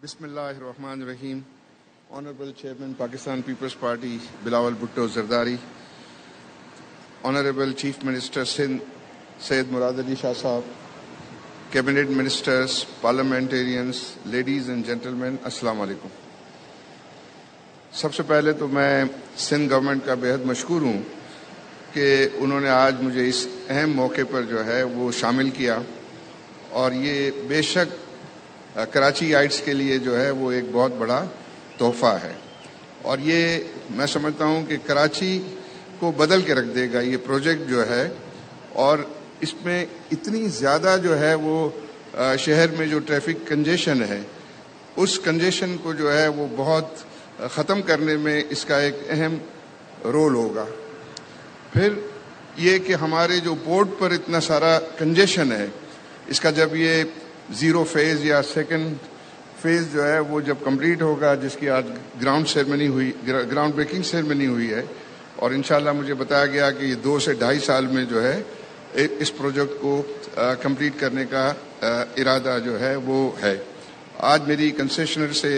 Bismillahirrahmanirrahim. Honorable Chairman, Pakistan People's Party, Bilawal Bhutto Zardari. Honorable Chief Minister Sindh, Syed Murad Ali Shah Sahab. Cabinet Ministers, Parliamentarians, Ladies and Gentlemen, Assalamu alaikum. سب سے پہلے تو میں Sindh government کا بہت مشکور ہوں کہ انہوں نے آج مجھے اس اہم موقع پر جو ہے وہ شامل کیا، اور یہ بے شک کراچی آئٹس کے لیے جو ہے وہ ایک بہت بڑا تحفہ ہے، اور یہ میں سمجھتا ہوں کہ کراچی کو بدل کے رکھ دے گا یہ پروجیکٹ جو ہے، اور اس میں اتنی زیادہ جو ہے وہ شہر میں جو ٹریفک کنجیشن ہے اس کنجیشن کو جو ہے وہ بہت ختم کرنے میں اس کا ایک اہم رول ہوگا۔ پھر یہ کہ ہمارے جو پورٹ پر اتنا سارا کنجیشن ہے، اس کا جب یہ زیرو فیز یا سیکنڈ فیز جو ہے وہ جب کمپلیٹ ہوگا، جس کی آج گراؤنڈ بریکنگ سیرمنی ہوئی ہے، اور انشاءاللہ مجھے بتایا گیا کہ یہ 2 سے 2.5 سال میں جو ہے اس پروجیکٹ کو کمپلیٹ کرنے کا ارادہ جو ہے وہ ہے۔ آج میری کنسیشنر سے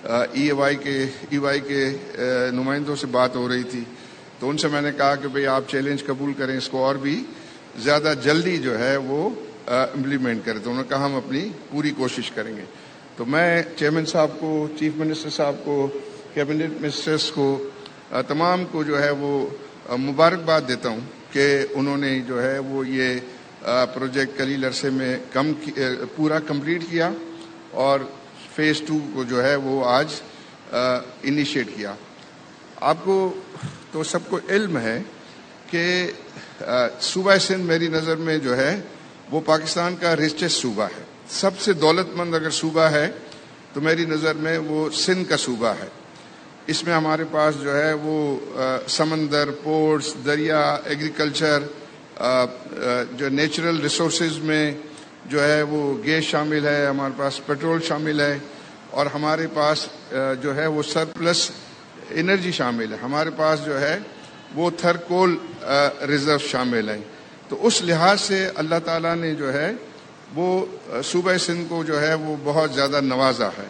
ای وائی کے نمائندوں سے بات ہو رہی تھی، تو ان سے میں نے کہا کہ بھئی آپ چیلنج قبول کریں، اس کو اور بھی زیادہ جلدی جو ہے وہ امپلیمنٹ کریں، تو انہوں نے کہا ہم اپنی پوری کوشش کریں گے۔ تو میں چیئرمین صاحب کو، چیف منسٹر صاحب کو، کیبنٹ منسٹرز کو، تمام کو جو ہے وہ مبارکباد دیتا ہوں کہ انہوں نے جو ہے وہ یہ پروجیکٹ قلیل عرصے میں پورا کمپلیٹ کیا، اور فیز 2 کو جو ہے وہ آج انیشیٹ کیا۔ آپ کو تو سب کو علم ہے کہ صوبہ سندھ میری نظر میں جو ہے وہ پاکستان کا ریچسٹ صوبہ ہے، سب سے دولت مند اگر صوبہ ہے تو میری نظر میں وہ سندھ کا صوبہ ہے۔ اس میں ہمارے پاس جو ہے وہ سمندر، پورٹس، دریا، ایگریکلچر، جو نیچرل ریسورسز میں جو ہے وہ گیس شامل ہے، ہمارے پاس پیٹرول شامل ہے، اور ہمارے پاس جو ہے وہ سرپلس انرجی شامل ہے، ہمارے پاس جو ہے وہ تھرکول ریزرو شامل ہیں۔ تو اس لحاظ سے اللہ تعالیٰ نے جو ہے وہ صوبہ سندھ کو جو ہے وہ بہت زیادہ نوازا ہے،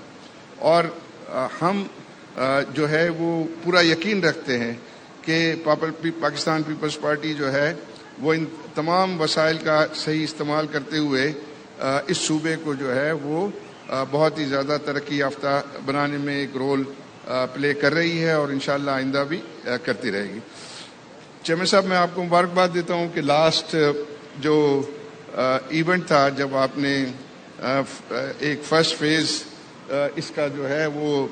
اور ہم جو ہے وہ پورا یقین رکھتے ہیں کہ پاکستان پیپلز پارٹی جو ہے وہ ان تمام وسائل کا صحیح استعمال کرتے ہوئے اس صوبے کو جو ہے وہ بہت ہی زیادہ ترقی یافتہ بنانے میں ایک رول پلے کر رہی ہے، اور انشاءاللہ آئندہ بھی کرتی رہے گی۔ چیئرمین صاحب، میں آپ کو مبارکباد دیتا ہوں کہ لاسٹ جو ایونٹ تھا، جب آپ نے ایک فرسٹ فیز اس کا جو ہے وہ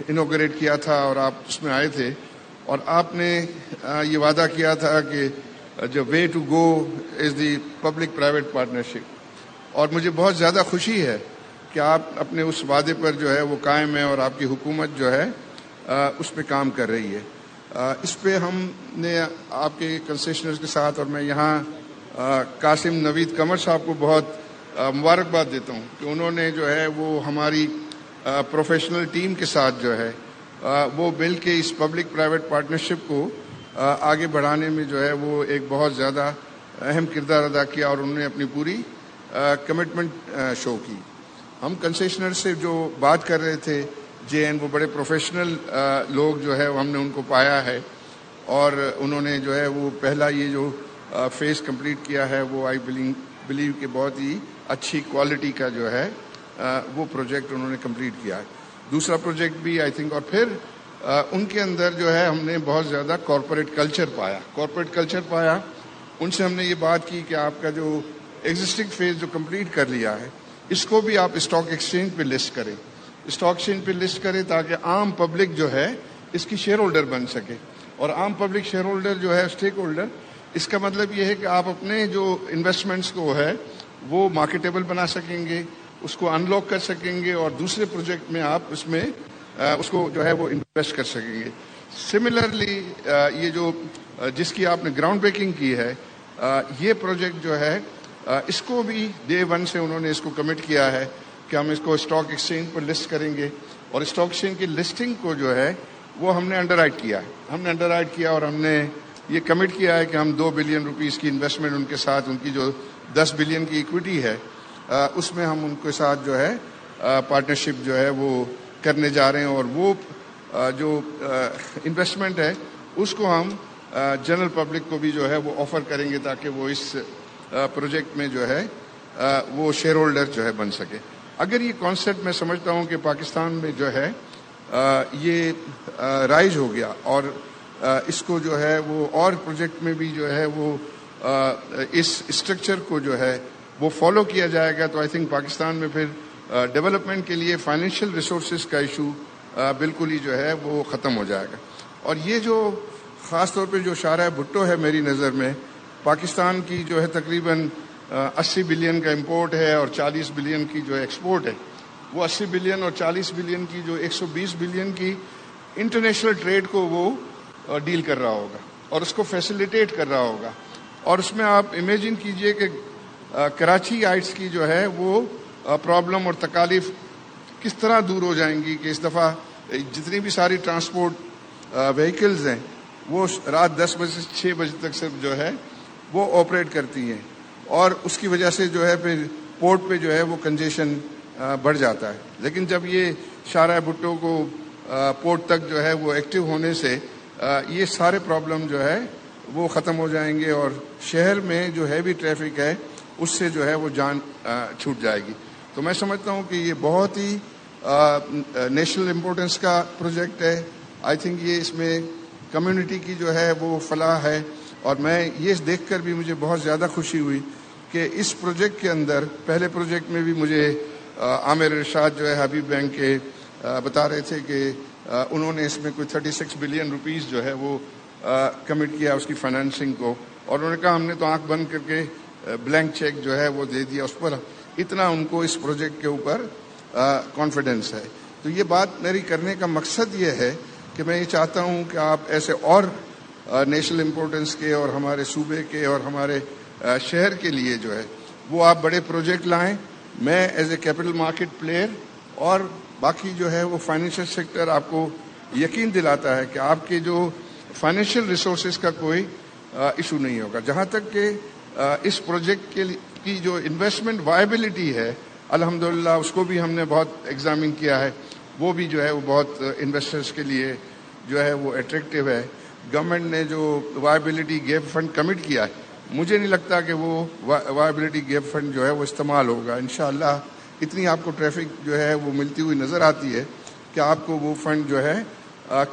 انوگریٹ کیا تھا اور آپ اس میں آئے تھے، اور آپ نے یہ وعدہ کیا تھا کہ جو way to go is the public private partnership, اور مجھے بہت زیادہ خوشی ہے کہ آپ اپنے اس وعدے پر جو ہے وہ قائم ہے، اور آپ کی حکومت جو ہے اس پہ کام کر رہی ہے۔ اس پہ ہم نے آپ کے کنسیشنرز کے ساتھ، اور میں یہاں قاسم نوید قمر صاحب کو بہت مبارکباد دیتا ہوں کہ انہوں نے جو ہے وہ ہماری پروفیشنل ٹیم کے ساتھ جو ہے وہ مل کے اس پبلک پرائیویٹ پارٹنرشپ کو آگے بڑھانے میں جو ہے وہ ایک بہت زیادہ اہم کردار ادا کیا، اور انہوں نے اپنی پوری کمٹمنٹ شو کی۔ ہم کنسیشنر سے جو بات کر رہے تھے وہ بڑے پروفیشنل لوگ جو ہے ہم نے ان کو پایا ہے، اور انہوں نے جو ہے وہ پہلا یہ جو فیز کمپلیٹ کیا ہے وہ آئی بلیو کہ بہت ہی اچھی کوالٹی کا جو ہے وہ پروجیکٹ انہوں نے کمپلیٹ کیا ہے۔ دوسرا پروجیکٹ بھی آئی تھنک، اور پھر ان کے اندر جو ہے ہم نے بہت زیادہ کارپوریٹ کلچر پایا۔ ان سے ہم نے یہ بات کی کہ آپ کا جو ایگزسٹنگ فیز جو کمپلیٹ کر لیا ہے اس کو بھی آپ اسٹاک ایکسچینج پہ لسٹ کریں تاکہ عام پبلک جو ہے اس کی شیئر ہولڈر بن سکے، اور عام پبلک شیئر ہولڈر جو ہے اسٹیک ہولڈر، اس کا مطلب یہ ہے کہ آپ اپنے جو انویسٹمنٹس کو ہے وہ مارکیٹیبل بنا سکیں گے، اس کو ان لاک کر سکیں گے، اور دوسرے پروجیکٹ میں آپ اس کو جو ہے وہ انویسٹ کر سکیں گے۔ سملرلی یہ جو جس کی آپ نے گراؤنڈ بریکنگ کی ہے، یہ پروجیکٹ جو ہے اس کو بھی ڈے 1 سے انہوں نے اس کو کمٹ کیا ہے کہ ہم اس کو اسٹاک ایکسچینج پر لسٹ کریں گے، اور اسٹاک ایکسچینج کی لسٹنگ کو جو ہے وہ ہم نے انڈر رائٹ کیا، اور ہم نے یہ کمٹ کیا ہے کہ ہم 2 بلین روپیز کی انویسٹمنٹ ان کے ساتھ، ان کی جو 10 بلین کی ایکویٹی ہے اس میں ہم ان کے ساتھ جو ہے پارٹنرشپ جو ہے وہ کرنے جا رہے ہیں، اور وہ جو انویسٹمنٹ ہے اس کو ہم جنرل پبلک کو بھی جو ہے وہ آفر کریں گے تاکہ وہ اس پروجیکٹ میں جو ہے وہ شیئر ہولڈر جو ہے بن سکے. اگر یہ کانسیپٹ میں سمجھتا ہوں کہ پاکستان میں جو ہے یہ رائج ہو گیا اور اس کو جو ہے وہ اور پروجیکٹ میں بھی جو ہے وہ اس اسٹرکچر کو جو ہے وہ فالو کیا جائے گا، تو آئی تھنک پاکستان میں پھر ڈیولپمنٹ کے لیے فائنینشیل ریسورسز کا ایشو بالکل ہی جو ہے وہ ختم ہو جائے گا. اور یہ جو خاص طور پہ جو شاہراہ بھٹو ہے میری نظر میں، پاکستان کی جو ہے تقریباً 80 بلین کا امپورٹ ہے اور 40 بلین کی جو ایکسپورٹ ہے، وہ 80 بلین اور 40 بلین کی جو 120 بلین کی انٹرنیشنل ٹریڈ کو وہ ڈیل کر رہا ہوگا اور اس کو فیسیلیٹیٹ کر رہا ہوگا. اور اس میں آپ امیجن کیجئے کہ کراچی آئٹس کی جو ہے وہ پرابلم اور تکالیف کس طرح دور ہو جائیں گی کہ اس دفعہ جتنی بھی ساری ٹرانسپورٹ وہیکلز ہیں وہ رات 10 بجے سے 6 بجے تک صرف جو ہے وہ آپریٹ کرتی ہیں، اور اس کی وجہ سے جو ہے پھر پورٹ پہ جو ہے وہ کنجیشن بڑھ جاتا ہے. لیکن جب یہ شاہراہ بھٹو کو پورٹ تک جو ہے وہ ایکٹیو ہونے سے یہ سارے پرابلم جو ہے وہ ختم ہو جائیں گے اور شہر میں جو ہیوی ٹریفک ہے اس سے جو ہے وہ جان چھوٹ جائے گی. تو میں سمجھتا ہوں کہ یہ بہت ہی نیشنل امپورٹنس کا پروجیکٹ ہے. آئی تھنک یہ اس میں کمیونٹی کی جو ہے وہ فلاح ہے، اور میں یہ دیکھ کر بھی مجھے بہت زیادہ خوشی ہوئی کہ اس پروجیکٹ کے اندر پہلے پروجیکٹ میں بھی مجھے عامر ارشاد جو ہے حبیب بینک کے بتا رہے تھے کہ انہوں نے اس میں کوئی 36 بلین روپیز جو ہے وہ کمٹ کیا اس کی فائنینسنگ کو، اور انہوں نے کہا ہم نے تو آنکھ بند کر کے بلینک چیک جو ہے وہ دے دیا اس پر، اتنا ان کو اس پروجیکٹ کے اوپر کانفیڈنس ہے. تو یہ بات میری کرنے کا مقصد یہ ہے کہ میں یہ چاہتا ہوں کہ آپ ایسے اور نیشنل امپورٹنس کے اور ہمارے صوبے کے اور ہمارے شہر کے لیے جو ہے وہ آپ بڑے پروجیکٹ لائیں. میں as A capital market player اور باقی جو ہے وہ فائنینشیل سیکٹر آپ کو یقین دلاتا ہے کہ آپ کے جو فائنینشیل ریسورسز کا کوئی ایشو نہیں ہوگا. جہاں تک کہ اس پروجیکٹ کی جو انویسٹمنٹ وائبلٹی ہے الحمدللہ اس کو بھی ہم نے بہت ایگزامن کیا ہے، وہ بھی جو ہے وہ بہت انویسٹرز کے لیے جو ہے وہ اٹریکٹیو ہے. گورنمنٹ نے جو وائبلٹی گیپ فنڈ کمٹ کیا ہے مجھے نہیں لگتا کہ وہ وائبلٹی گیپ فنڈ جو ہے وہ استعمال ہوگا. انشاءاللہ اتنی آپ کو ٹریفک جو ہے وہ ملتی ہوئی نظر آتی ہے کہ آپ کو وہ فنڈ جو ہے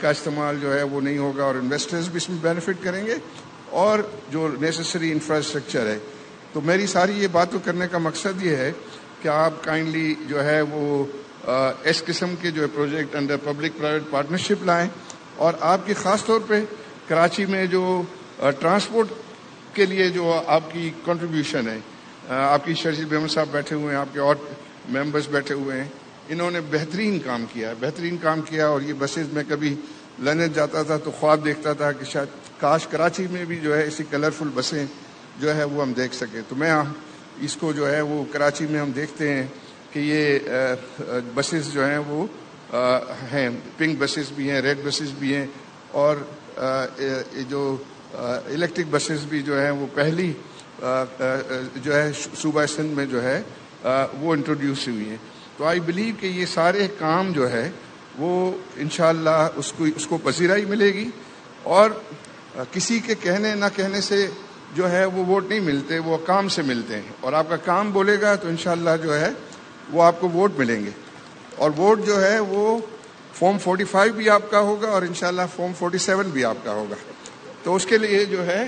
کا استعمال جو ہے وہ نہیں ہوگا، اور انویسٹرز بھی اس میں بینیفٹ کریں گے اور جو نیسیسری انفراسٹرکچر ہے. تو میری ساری یہ باتوں کرنے کا مقصد یہ ہے کہ آپ کائنڈلی جو ہے وہ اس قسم کے جو ہے project under public private partnership لائیں، اور آپ کی خاص طور پہ کراچی میں جو ٹرانسپورٹ کے لیے جو آپ کی کنٹریبیوشن ہے، آپ کی شرجیل بیگم صاحب بیٹھے ہوئے ہیں، آپ کے اور ممبرز بیٹھے ہوئے ہیں، انہوں نے بہترین کام کیا. اور یہ بسز میں کبھی لندن جاتا تھا تو خواب دیکھتا تھا کہ شاید کاش کراچی میں بھی جو ہے ایسی کلرفل بسیں جو ہے وہ ہم دیکھ سکیں. تو میں اس کو جو ہے وہ کراچی میں ہم دیکھتے ہیں کہ یہ بسز جو ہیں وہ ہیں، پنک بسز بھی ہیں، ریڈ بسز بھی ہیں، اور جو الیکٹرک بسز بھی جو ہیں وہ پہلی جو ہے صوبہ سندھ میں جو ہے وہ انٹروڈیوس ہوئی ہیں. تو آئی بلیو کہ یہ سارے کام جو ہے وہ انشاءاللہ اس کو پذیرائی ملے گی، اور کسی کے کہنے نہ کہنے سے جو ہے وہ ووٹ نہیں ملتے، وہ کام سے ملتے ہیں. اور آپ کا کام بولے گا تو انشاءاللہ جو ہے وہ آپ کو ووٹ ملیں گے. اور ووٹ جو ہے وہ فارم 45 بھی آپ کا ہوگا اور انشاءاللہ فارم 47 بھی آپ کا ہوگا. تو اس کے لیے جو ہے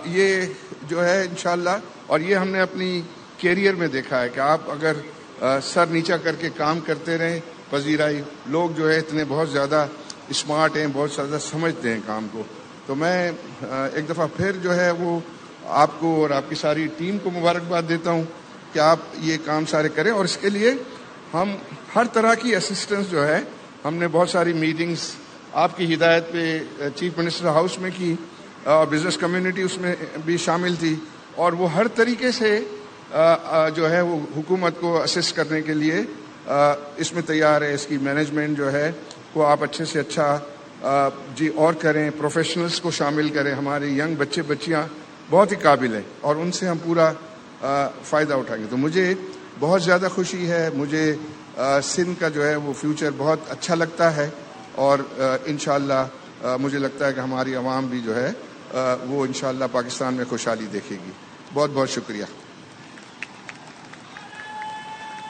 یہ جو ہے انشاءاللہ، اور یہ ہم نے اپنی کیریئر میں دیکھا ہے کہ آپ اگر سر نیچا کر کے کام کرتے رہیں، پذیرائی لوگ جو ہے اتنے بہت زیادہ اسمارٹ ہیں، بہت زیادہ سمجھتے ہیں کام کو. تو میں ایک دفعہ پھر جو ہے وہ آپ کو اور آپ کی ساری ٹیم کو مبارکباد دیتا ہوں کہ آپ یہ کام سارے کریں. اور اس کے لیے ہم ہر طرح کی اسسٹنس جو ہے، ہم نے بہت ساری میٹنگز آپ کی ہدایت پہ چیف منسٹر ہاؤس میں کی، اور بزنس کمیونٹی اس میں بھی شامل تھی، اور وہ ہر طریقے سے جو ہے وہ حکومت کو اسسٹ کرنے کے لیے اس میں تیار ہے. اس کی مینجمنٹ جو ہے وہ آپ اچھے سے اچھا جی اور کریں، پروفیشنلز کو شامل کریں. ہمارے ینگ بچے بچیاں بہت ہی قابل ہیں اور ان سے ہم پورا فائدہ اٹھائیں گے. تو مجھے بہت زیادہ خوشی ہے. مجھے سندھ کا جو ہے وہ فیوچر بہت اچھا لگتا ہے اور انشاءاللہ مجھے لگتا ہے کہ ہماری عوام بھی جو ہے وہ انشاءاللہ پاکستان میں خوشحالی دیکھے گی. بہت بہت شکریہ.